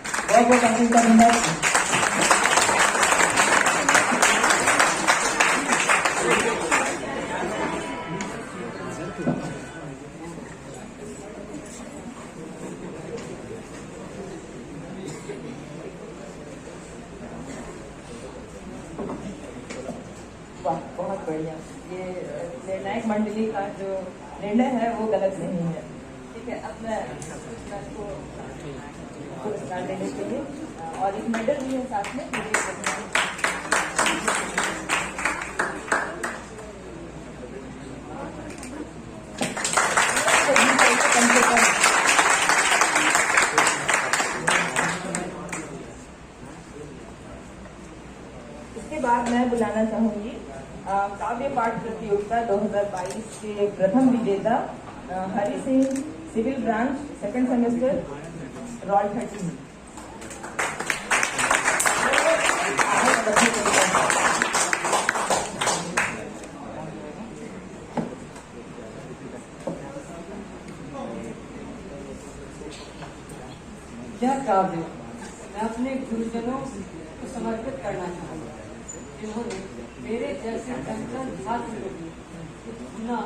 बहुत बहुत बहुत बढ़िया। ये निर्णायक मंडली का जो निर्णय है वो गलत नहीं है। ठीक है, अब मैं इसको पुरस्कार देने के लिए और एक मेडल भी है साथ में। इसके बाद मैं बुलाना चाहूंगी काव्य पाठ प्रतियोगिता 2022 के प्रथम विजेता Hari Singh, civil branch, 2nd semester, roll 13। यह काव्य मैं अपने गुरुजनों को समर्पित करना चाहूँगा, जिन्होंने मेरे जैसे चंचल छात्र को इतना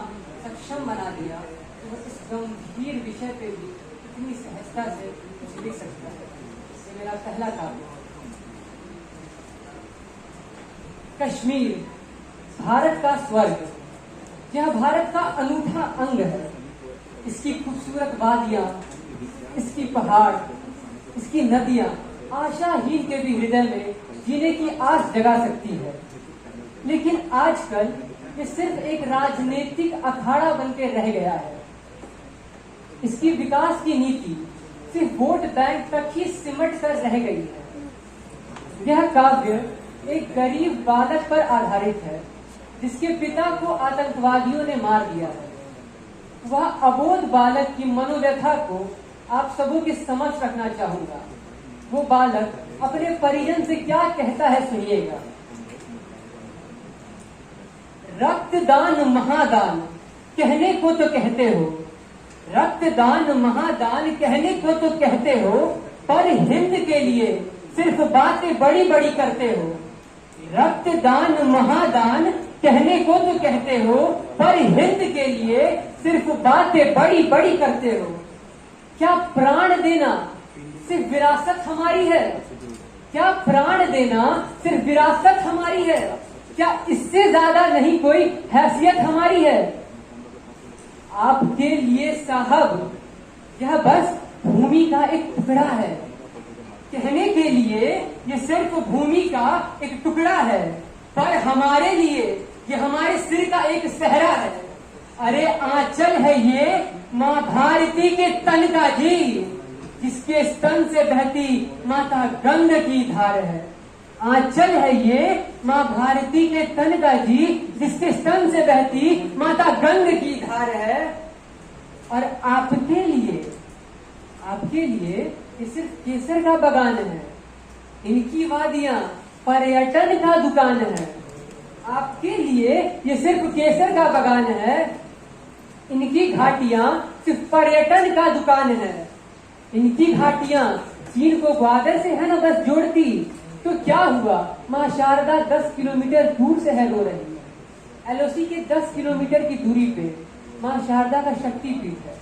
सक्षम बना दिया कि वो इस गंभीर विषय पे भी इतनी सहजता से कुछ लिख सकता है। ये मेरा पहला काव्य। कश्मीर भारत का स्वर्ग, यह भारत का अनूठा अंग है। इसकी खूबसूरत वादियां, इसकी पहाड़, इसकी नदियां आशाहीन के भी हृदय में जीने की आस जगा सकती है। लेकिन आजकल ये सिर्फ एक राजनीतिक अखाड़ा बनकर रह गया है। इसकी विकास की नीति सिर्फ वोट बैंक तक ही सिमट कर रह गई है। यह काव्य एक गरीब बालक पर आधारित है, जिसके पिता को आतंकवादियों ने मार दिया है। वह अबोध बालक की मनोव्यथा को आप सबों के समक्ष रखना चाहूंगा। वो बालक अपने परिजन से क्या कहता है, सुनिएगा। रक्तदान महादान, कहने को तो कहते हो, रक्तदान महादान कहने को तो कहते हो, पर हिंद के लिए सिर्फ बातें बड़ी बड़ी करते हो। रक्तदान महादान कहने को तो कहते हो, पर हिंद के लिए सिर्फ बातें बड़ी बड़ी करते हो। क्या प्राण देना सिर्फ विरासत हमारी है? क्या प्राण देना सिर्फ विरासत हमारी है? क्या इससे ज्यादा नहीं कोई हैसियत हमारी है? आपके लिए साहब यह बस भूमि का एक टुकड़ा है। कहने के लिए ये सिर्फ भूमि का एक टुकड़ा है, पर हमारे लिए ये हमारे सिर का एक सहरा है। अरे आंचल है ये माँ भारती के तन का जी, जिसके स्तन से बहती माता गंग की धार है। आंचल है ये माँ भारती के तन का जी, जिसके स्तन से बहती माता गंग की धार है। और आपके लिए ये सिर्फ केसर का बगान है, इनकी वादियां पर्यटन का दुकान है। आपके लिए ये सिर्फ केसर का बगान है, इनकी घाटियां सिर्फ पर्यटन का दुकान है। इनकी घाटियां चीन को ग्वादर से है ना बस जोड़ती, तो क्या हुआ? माँ शारदा 10 किलोमीटर दूर से है रो रही है। एलओसी के 10 किलोमीटर की दूरी पे माँ शारदा का शक्तिपीठ है,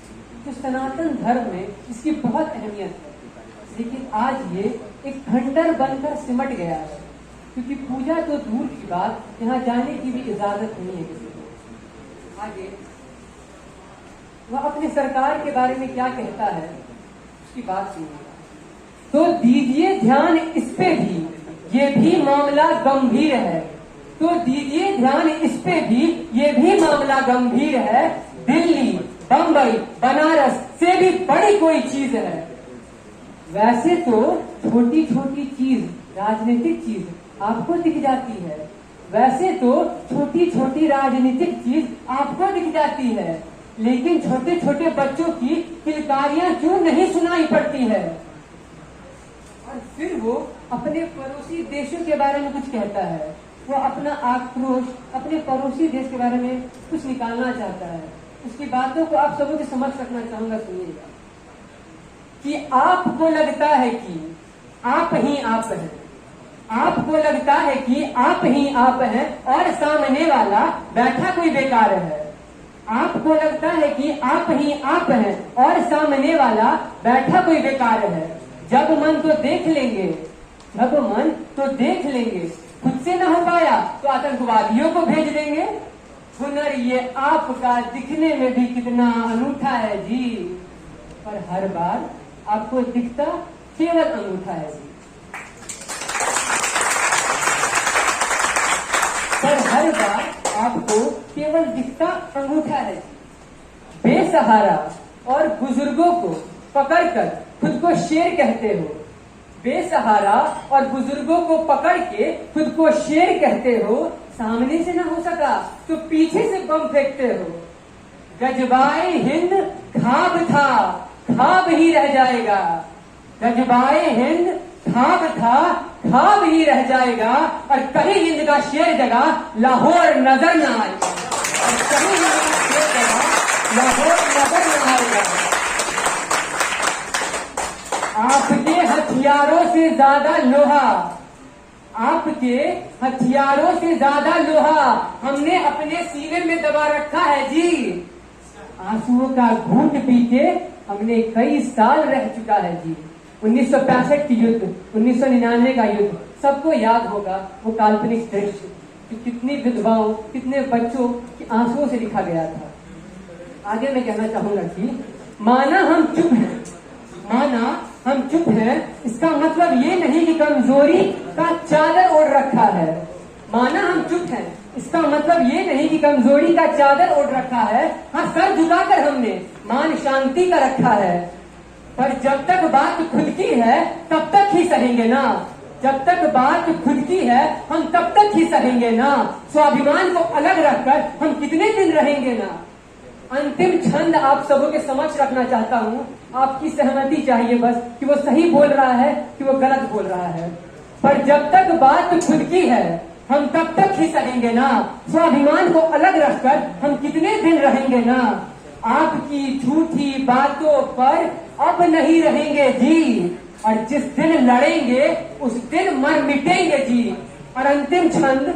जो सनातन धर्म में इसकी बहुत अहमियत है। लेकिन आज ये एक खंडर बनकर सिमट गया है, क्योंकि पूजा तो दूर की बात, यहाँ जाने की भी इजाजत नहीं है किसी को। आगे वह अपनी सरकार के बारे में क्या कहता है उसकी बात सुनिएगा। तो दीजिए ध्यान इस पे भी, ये भी मामला गंभीर है। तो दीजिए ध्यान इस पे भी, ये भी मामला गंभीर है। दिल्ली, बंबई, बनारस से भी बड़ी कोई चीज है। वैसे तो छोटी छोटी चीज, राजनीतिक चीज आपको दिख जाती है। वैसे तो छोटी छोटी राजनीतिक चीज आपको दिख जाती है, लेकिन छोटे छोटे बच्चों की किलकारियां क्यों नहीं सुनाई पड़ती है? और फिर वो अपने पड़ोसी देशों के बारे में कुछ कहता है। वो अपना आक्रोश अपने पड़ोसी देश के बारे में कुछ निकालना चाहता है। उसकी बातों को आप सबों की समझ रखना चाहूंगा, सुनिएगा। कि आपको लगता है कि आप ही आप हैं, आपको लगता है कि आप ही आप हैं और सामने वाला बैठा कोई बेकार है। आपको लगता है कि आप ही आप हैं और सामने वाला बैठा कोई बेकार है। जब मन तो देख लेंगे, जब मन तो देख लेंगे, खुद से न हो पाया तो आतंकवादियों को भेज देंगे। हुनर ये आपका दिखने में भी कितना अनूठा है जी, पर हर बार आपको दिखता केवल अंगूठा है जी। पर हर बार आपको केवल दिखता अंगूठा है जी। बेसहारा और बुजुर्गों को पकड़कर खुद को शेर कहते हो। बेसहारा और बुजुर्गों को पकड़ के खुद को शेर कहते हो। सामने से ना हो सका तो पीछे से बम फेंकते हो। गजबाए हिंद खाब था, खाब ही रह जाएगा। गजबाए हिंद खाब था, खाब ही रह जाएगा। और कहीं हिंद का शेर जगह लाहौर नजर न आएगा। और कहीं हिंद का शेर जगह लाहौर नजर न आएगा। आपके हथियारों से ज्यादा लोहा, आपके हथियारों से ज्यादा लोहा हमने अपने सीने में दबा रखा है जी। आंसुओं का घूंट पी के हमने कई साल रह चुका है जी। 1965 की युद्ध, 1999 का युद्ध, सबको याद होगा वो काल्पनिक दृश्य कि कितनी विधवाओं, कितने बच्चों की आंसुओं से लिखा गया था। आगे मैं कहना चाहूंगा कि माना हम चुप हैं, माना हम चुप हैं, इसका मतलब ये नहीं कि कमजोरी का चादर ओढ़ रखा है। माना हम चुप हैं, इसका मतलब ये नहीं कि कमजोरी का चादर ओढ़ रखा है। हाँ, सर झुकाकर हमने मान शांति का रखा है। पर जब तक बात खुद की है तब तक ही सहेंगे ना। जब तक बात खुद की है हम तब तक ही सहेंगे ना। स्वाभिमान को अलग रखकर हम कितने दिन रहेंगे ना। अंतिम छंद आप सबों के समक्ष रखना चाहता हूँ। आपकी सहमति चाहिए बस कि वो सही बोल रहा है कि वो गलत बोल रहा है। पर जब तक बात खुद की है हम तब तक ही सहेंगे ना, स्वाभिमान को अलग रखकर हम कितने दिन रहेंगे ना। आपकी झूठी बातों पर अब नहीं रहेंगे जी, और जिस दिन लड़ेंगे उस दिन मर मिटेंगे जी। और अंतिम छंद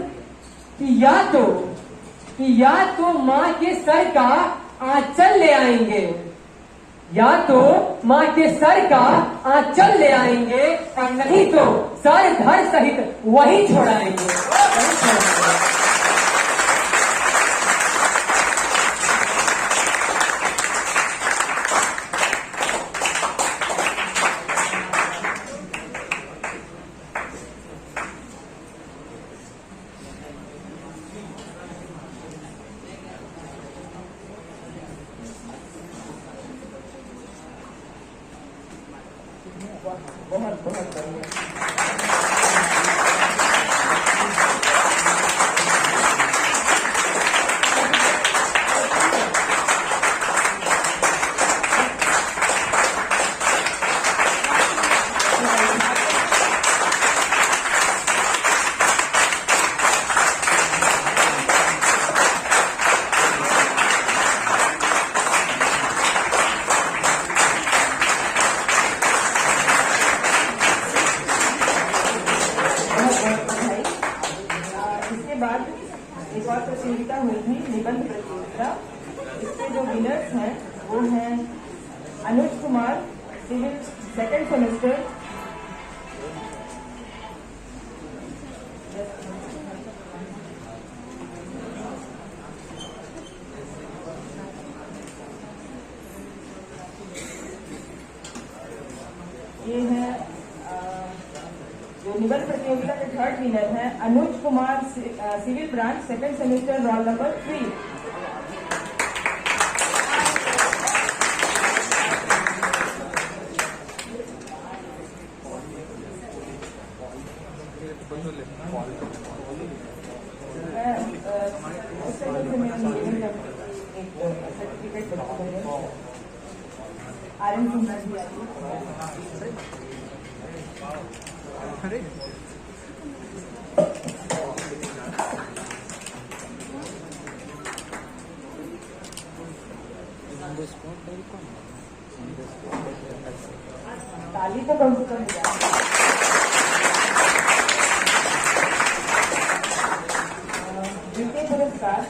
कि या तो माँ के सर का आंचल ले आएंगे, या तो माँ के सर का आंचल ले आएंगे, और नहीं तो सर धड़ सहित वही छोड़ाएंगे। बहुत बहुत बढ़िया। एक और प्रतियोगिता हुई थी, निबंध प्रतियोगिता। इसके जो विनर्स हैं वो हैं Anuj Kumar, civil second semester, ये है जो निबंध प्रतियोगिता के थर्ड विनर है Anuj Kumar, civil branch, second semester, roll number 3। Certificate Aryan Kumar ji ताली तो कम से कम द्वितीय पुरस्कार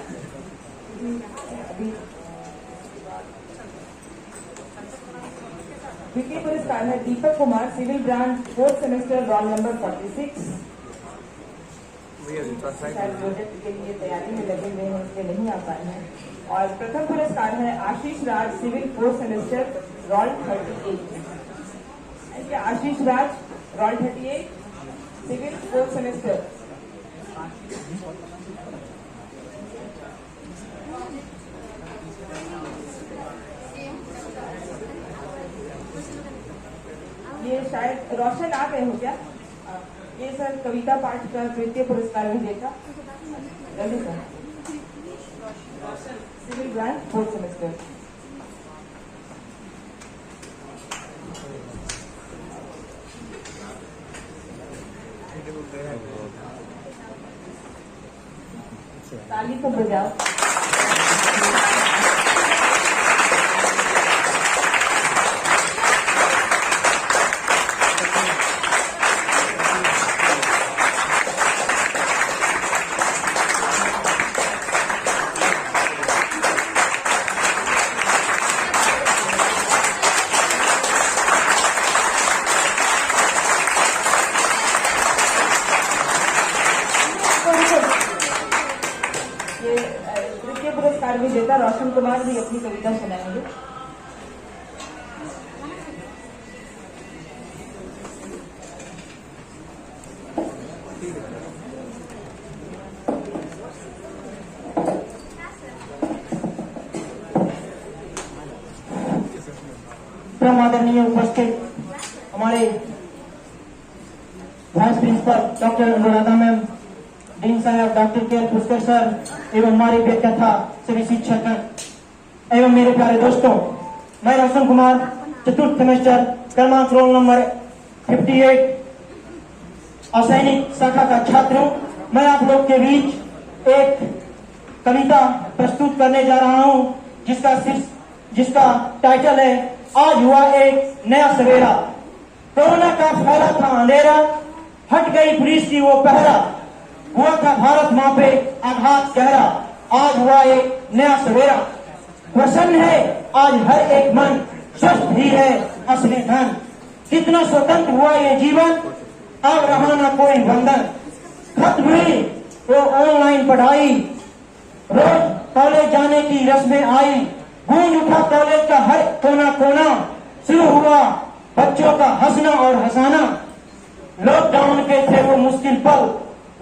द्वितीय पुरस्कार है Deepak Kumar, civil branch, fourth semester, roll number 46। Project के लिए तैयारी में लगे हुए हैं, इसलिए नहीं आ पाए हैं। और प्रथम पुरस्कार है आशीष राज, सिविल फोर्थ सेमेस्टर, रोल 38। आशीष राज, रोल 38, सिविल फोर्थ सेमेस्टर। ये शायद रोशन आ गए हो क्या? ये सर कविता पाठ का तृतीय पुरस्कार विजेता Ravi sir, civil branch, fourth semester. ताली को बजाओ। तृतीय पुरस्कार विजेता रोशन कुमार भी अपनी कविता सुनाएंगे। आदरणीय उपस्थित हमारे vice principal doctor Anuradha ma'am, dean साहब डॉक्टर के पुष्कर सर एवं हमारे व्याख्याता सभी शिक्षक एवं मेरे प्यारे दोस्तों, मैं रोशन कुमार, चतुर्थ सेमेस्टर, क्रमांक रोल नंबर 58 असैनिक शाखा का छात्र हूँ। मैं आप लोग के बीच एक कविता प्रस्तुत करने जा रहा हूं जिसका टाइटल है आज हुआ एक नया सवेरा। कोरोना का फैला था अंधेरा, हट गई पुलिस की वो पहरा, हुआ था भारत माँ पे आघात गहरा, आज हुआ एक नया सवेरा। प्रसन्न है आज हर एक मन, स्वस्थ भी है असली धन, कितना स्वतंत्र हुआ ये जीवन, अब रहा ना कोई बंधन। खत्म हुई वो ऑनलाइन पढ़ाई, रोज कॉलेज जाने की रस्में आई, गूंज उठा कॉलेज का हर कोना कोना, शुरू हुआ बच्चों का हंसना और हंसाना। लॉकडाउन के थे वो मुश्किल पल,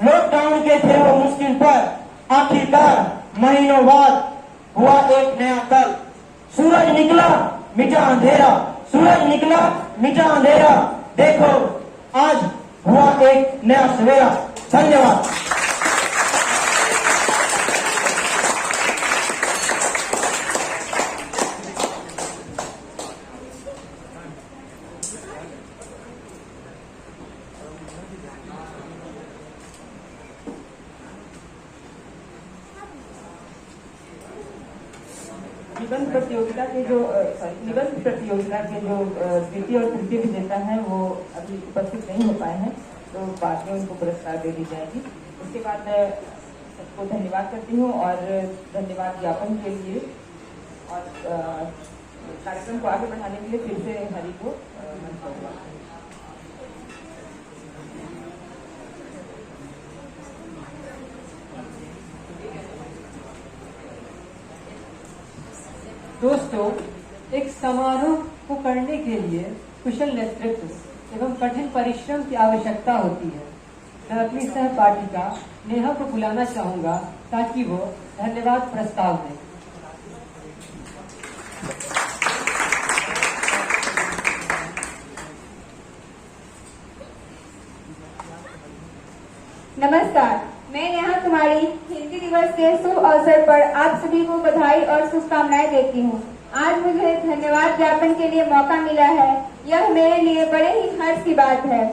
लॉकडाउन के थे वो मुश्किल पल, आखिरकार महीनों बाद हुआ एक नया कल। सूरज निकला मिटा अंधेरा, सूरज निकला मिटा अंधेरा, देखो आज हुआ एक नया सवेरा। धन्यवाद। निबंध प्रतियोगिता के जो द्वितीय और तृतीय विजेता हैं वो अभी उपस्थित नहीं हो पाए हैं, तो बाद में उनको पुरस्कार दे दी जाएगी। उसके बाद मैं सबको धन्यवाद करती हूँ और धन्यवाद ज्ञापन के लिए और कार्यक्रम को आगे बढ़ाने के लिए फिर से हरि को मंच पर बुलाती हूँ। दोस्तों, एक समारोह को करने के लिए कुशल नेतृत्व एवं कठिन परिश्रम की आवश्यकता होती है। मैं अपनी सहपाठिका नेहा को बुलाना चाहूंगा ताकि वो धन्यवाद प्रस्ताव दें। नमस्कार, मैं नेहा कुमारी हिंदी दिवस के शुभ अवसर पर आप सभी को बधाई और शुभकामनाएं देती हूँ। आज मुझे धन्यवाद ज्ञापन के लिए मौका मिला है, यह मेरे लिए बड़े ही हर्ष की बात है।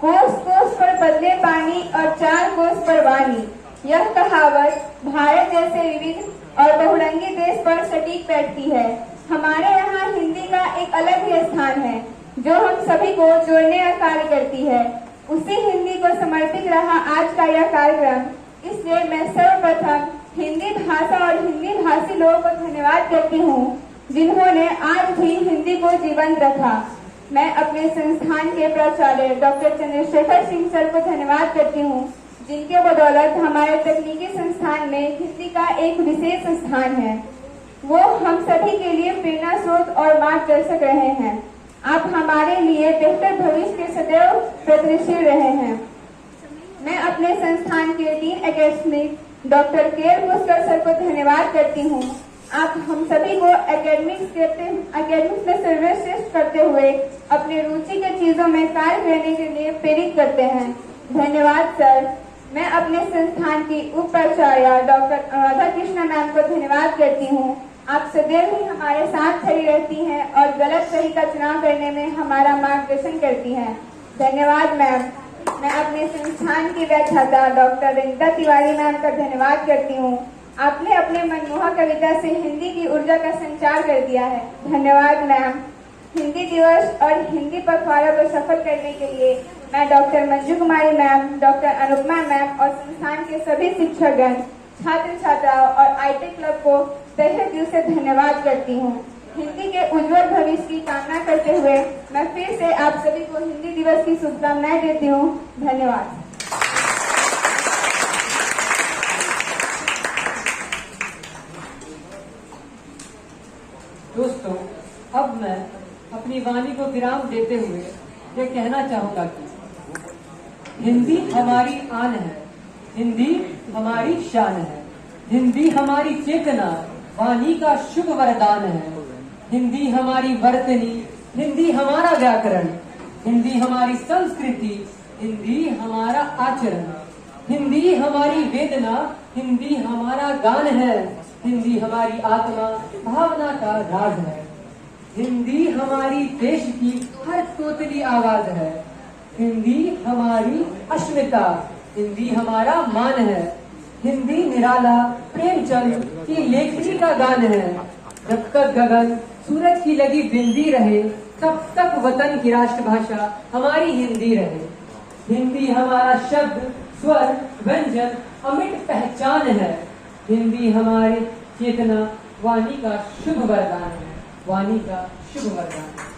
कोस कोस पर बदले पानी और चार कोस पर वाणी, यह कहावत भारत जैसे विविध और बहुरंगी देश पर सटीक बैठती है। हमारे यहाँ हिंदी का एक अलग ही स्थान है जो हम सभी को जोड़ने का कार्य करती है। उसी हिंदी को समर्पित रहा आज का यह कार्यक्रम, इसलिए मैं सर्वप्रथम हिंदी भाषा और हिंदी भाषी लोगों को धन्यवाद करती हूँ जिन्होंने आज भी हिंदी को जीवंत रखा। मैं अपने संस्थान के प्राचार्य डॉक्टर चंद्रशेखर सिंह सर को धन्यवाद करती हूँ जिनके बदौलत हमारे तकनीकी संस्थान में हिंदी का एक विशेष स्थान है। वो हम सभी के लिए प्रेरणा स्रोत और मार्गदर्शक रहे हैं। आप हमारे लिए बेहतर भविष्य के सदैव प्रयत्नशील रहे हैं। मैं अपने संस्थान के dean academic doctor KL. Pushkar sir को धन्यवाद करती हूँ। आप हम सभी को एकेडमिक्स में सर्वश्रेष्ठ करते हुए अपने रुचि के चीजों में कार्य करने के लिए प्रेरित करते हैं। धन्यवाद सर। मैं अपने संस्थान की उप प्राचार्य डॉक्टर राधा कृष्णा मैम को धन्यवाद करती हूँ। आप सदैव ही हमारे साथ खड़ी रहती हैं और गलत सही का चुनाव करने में हमारा मार्गदर्शन करती हैं। धन्यवाद मैम। मैं अपने संस्थान की व्याख्याता डॉक्टर रंजिता तिवारी मैम का धन्यवाद करती हूँ। आपने अपने मनमोहक कविता से हिंदी की ऊर्जा का संचार कर दिया है। धन्यवाद मैम। हिंदी दिवस और हिंदी पखवाड़ा को सफल करने के लिए मैं डॉक्टर मंजू कुमारी मैम, डॉक्टर अनुपमा मैम और संस्थान के सभी शिक्षकगण, छात्र छात्राओं और आईटी क्लब को तहे दिल से धन्यवाद करती हूँ। हिंदी के उज्जवल भविष्य की कामना करते हुए मैं फिर से आप सभी को हिंदी दिवस की शुभकामनाएं देती हूँ। धन्यवाद। दोस्तों, अब मैं अपनी वाणी को विराम देते हुए ये कहना चाहूंगा कि हिंदी हमारी आन है, हिंदी हमारी शान है, हिंदी हमारी चेतना, वाणी का शुभ वरदान है। हिंदी हमारी वर्तनी, हिंदी हमारा व्याकरण, हिंदी हमारी संस्कृति, हिंदी हमारा आचरण, हिंदी हमारी वेदना, हिंदी हमारा गान है, हिंदी हमारी आत्मा भावना का राज है। हिंदी हमारी देश की हर तोतली आवाज है, हिंदी हमारी अस्मिता, हिंदी हमारा मान है। हिंदी निराला प्रेमचंद की लेखनी का गान है। जब तक गगन सूरज की लगी बिंदी रहे, तब तक वतन की राष्ट्रभाषा हमारी हिंदी रहे। हिंदी हमारा शब्द, स्वर, व्यंजन अमिट पहचान है। हिंदी हमारे चेतना वाणी का शुभ वरदान है। वाणी का शुभ वरदान है।